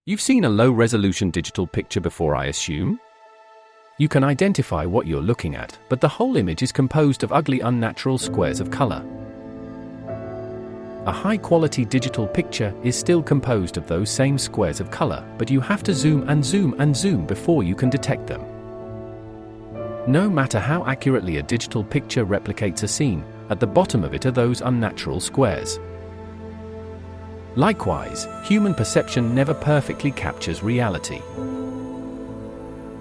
You've seen a low-resolution digital picture before, I assume? You can identify what you're looking at, but the whole image is composed of ugly, unnatural squares of color. A high-quality digital picture is still composed of those same squares of color, but you have to zoom and zoom and zoom before you can detect them. No matter how accurately a digital picture replicates a scene, at the bottom of it are those unnatural squares. Likewise, human perception never perfectly captures reality.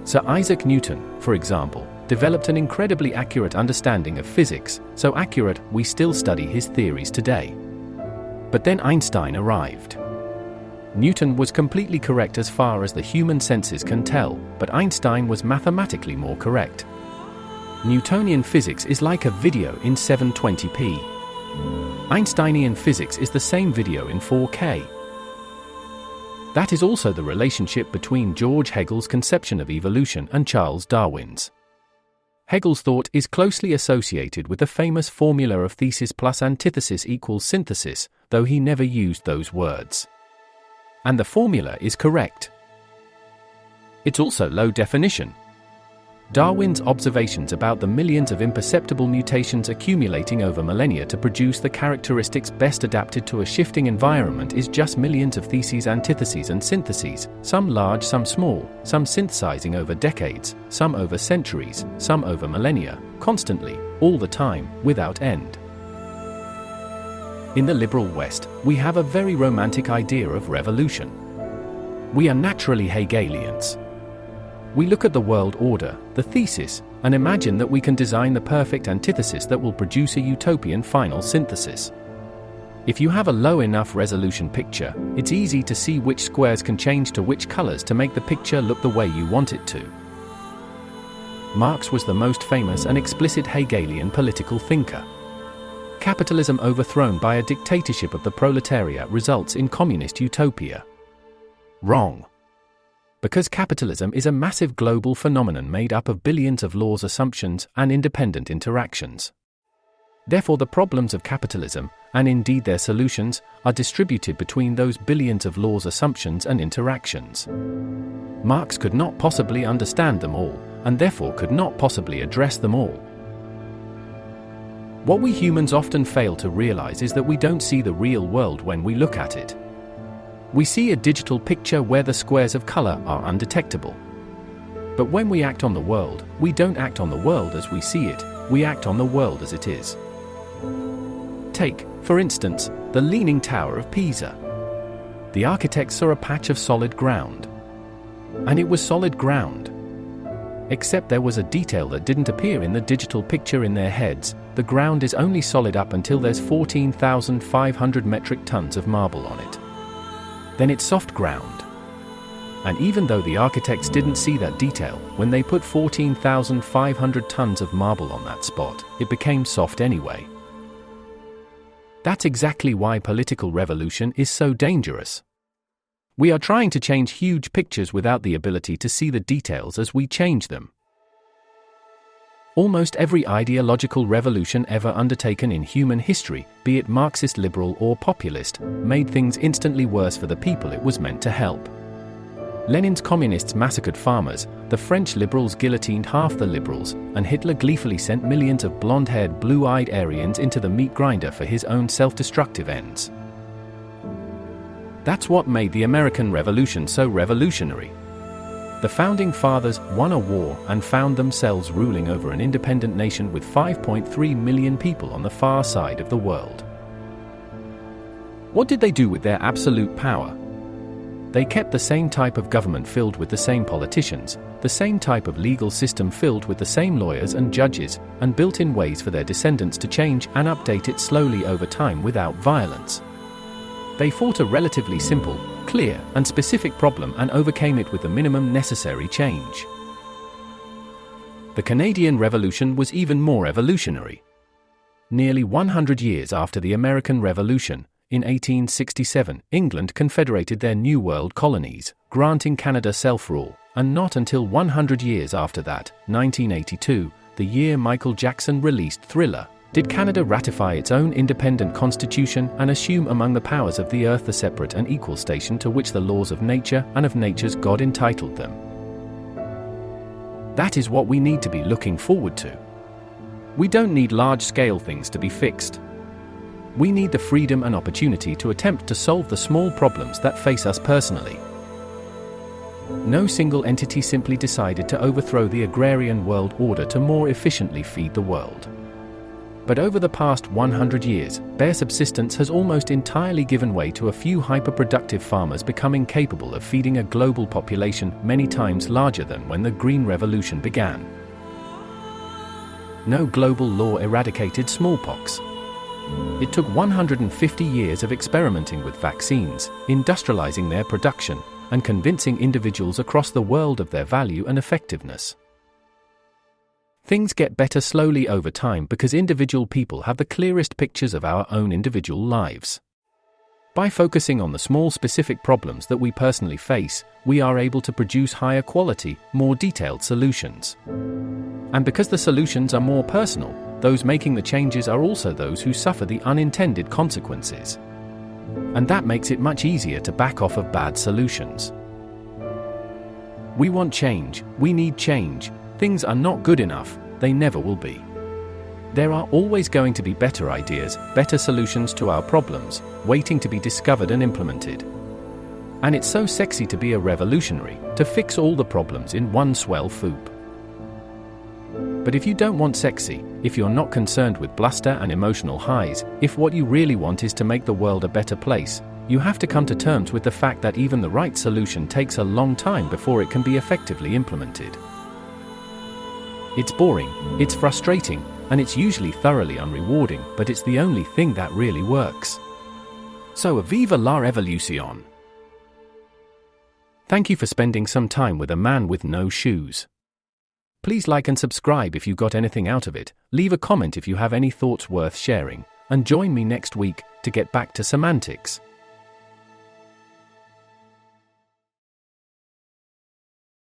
Sir Isaac Newton, for example, developed an incredibly accurate understanding of physics, so accurate we still study his theories today. But then Einstein arrived. Newton was completely correct as far as the human senses can tell, but Einstein was mathematically more correct. Newtonian physics is like a video in 720p. Einsteinian physics is the same video in 4K. That is also the relationship between George Hegel's conception of evolution and Charles Darwin's. Hegel's thought is closely associated with the famous formula of thesis plus antithesis equals synthesis, though he never used those words. And the formula is correct. It's also low definition. Darwin's observations about the millions of imperceptible mutations accumulating over millennia to produce the characteristics best adapted to a shifting environment is just millions of theses, antitheses and syntheses, some large, some small, some synthesizing over decades, some over centuries, some over millennia, constantly, all the time, without end. In the liberal West, we have a very romantic idea of revolution. We are naturally Hegelians. We look at the world order, the thesis, and imagine that we can design the perfect antithesis that will produce a utopian final synthesis. If you have a low enough resolution picture, it's easy to see which squares can change to which colors to make the picture look the way you want it to. Marx was the most famous and explicit Hegelian political thinker. Capitalism overthrown by a dictatorship of the proletariat results in communist utopia. Wrong. Because capitalism is a massive global phenomenon made up of billions of laws, assumptions, and independent interactions. Therefore, the problems of capitalism, and indeed their solutions, are distributed between those billions of laws, assumptions, and interactions. Marx could not possibly understand them all, and therefore could not possibly address them all. What we humans often fail to realize is that we don't see the real world when we look at it. We see a digital picture where the squares of color are undetectable. But when we act on the world, we don't act on the world as we see it, we act on the world as it is. Take, for instance, the Leaning Tower of Pisa. The architects saw a patch of solid ground. And it was solid ground. Except there was a detail that didn't appear in the digital picture in their heads. The ground is only solid up until there's 14,500 metric tons of marble on it. Then it's soft ground. And even though the architects didn't see that detail, when they put 14,500 tons of marble on that spot, it became soft anyway. That's exactly why political revolution is so dangerous. We are trying to change huge pictures without the ability to see the details as we change them. Almost every ideological revolution ever undertaken in human history, be it Marxist, liberal, or populist, made things instantly worse for the people it was meant to help. Lenin's communists massacred farmers, the French liberals guillotined half the liberals, and Hitler gleefully sent millions of blonde-haired, blue-eyed Aryans into the meat grinder for his own self-destructive ends. That's what made the American Revolution so revolutionary. The Founding Fathers won a war and found themselves ruling over an independent nation with 5.3 million people on the far side of the world. What did they do with their absolute power? They kept the same type of government filled with the same politicians, the same type of legal system filled with the same lawyers and judges, and built in ways for their descendants to change and update it slowly over time without violence. They fought a relatively simple, clear, and specific problem and overcame it with the minimum necessary change. The Canadian Revolution was even more evolutionary. Nearly 100 years after the American Revolution, in 1867, England confederated their New World colonies, granting Canada self-rule, and not until 100 years after that, 1982, the year Michael Jackson released Thriller, Did Canada ratify its own independent constitution and assume among the powers of the earth the separate and equal station to which the laws of nature and of nature's God entitled them? That is what we need to be looking forward to. We don't need large-scale things to be fixed. We need the freedom and opportunity to attempt to solve the small problems that face us personally. No single entity simply decided to overthrow the agrarian world order to more efficiently feed the world. But over the past 100 years, bare subsistence has almost entirely given way to a few hyper-productive farmers becoming capable of feeding a global population many times larger than when the Green Revolution began. No global law eradicated smallpox. It took 150 years of experimenting with vaccines, industrializing their production, and convincing individuals across the world of their value and effectiveness. Things get better slowly over time because individual people have the clearest pictures of our own individual lives. By focusing on the small specific problems that we personally face, we are able to produce higher quality, more detailed solutions. And because the solutions are more personal, those making the changes are also those who suffer the unintended consequences. And that makes it much easier to back off of bad solutions. We want change, we need change. Things are not good enough, they never will be. There are always going to be better ideas, better solutions to our problems, waiting to be discovered and implemented. And it's so sexy to be a revolutionary, to fix all the problems in one swell swoop. But if you don't want sexy, if you're not concerned with bluster and emotional highs, if what you really want is to make the world a better place, you have to come to terms with the fact that even the right solution takes a long time before it can be effectively implemented. It's boring, it's frustrating, and it's usually thoroughly unrewarding, but it's the only thing that really works. So viva la revolution! Thank you for spending some time with a man with no shoes. Please like and subscribe if you got anything out of it, leave a comment if you have any thoughts worth sharing, and join me next week to get back to semantics.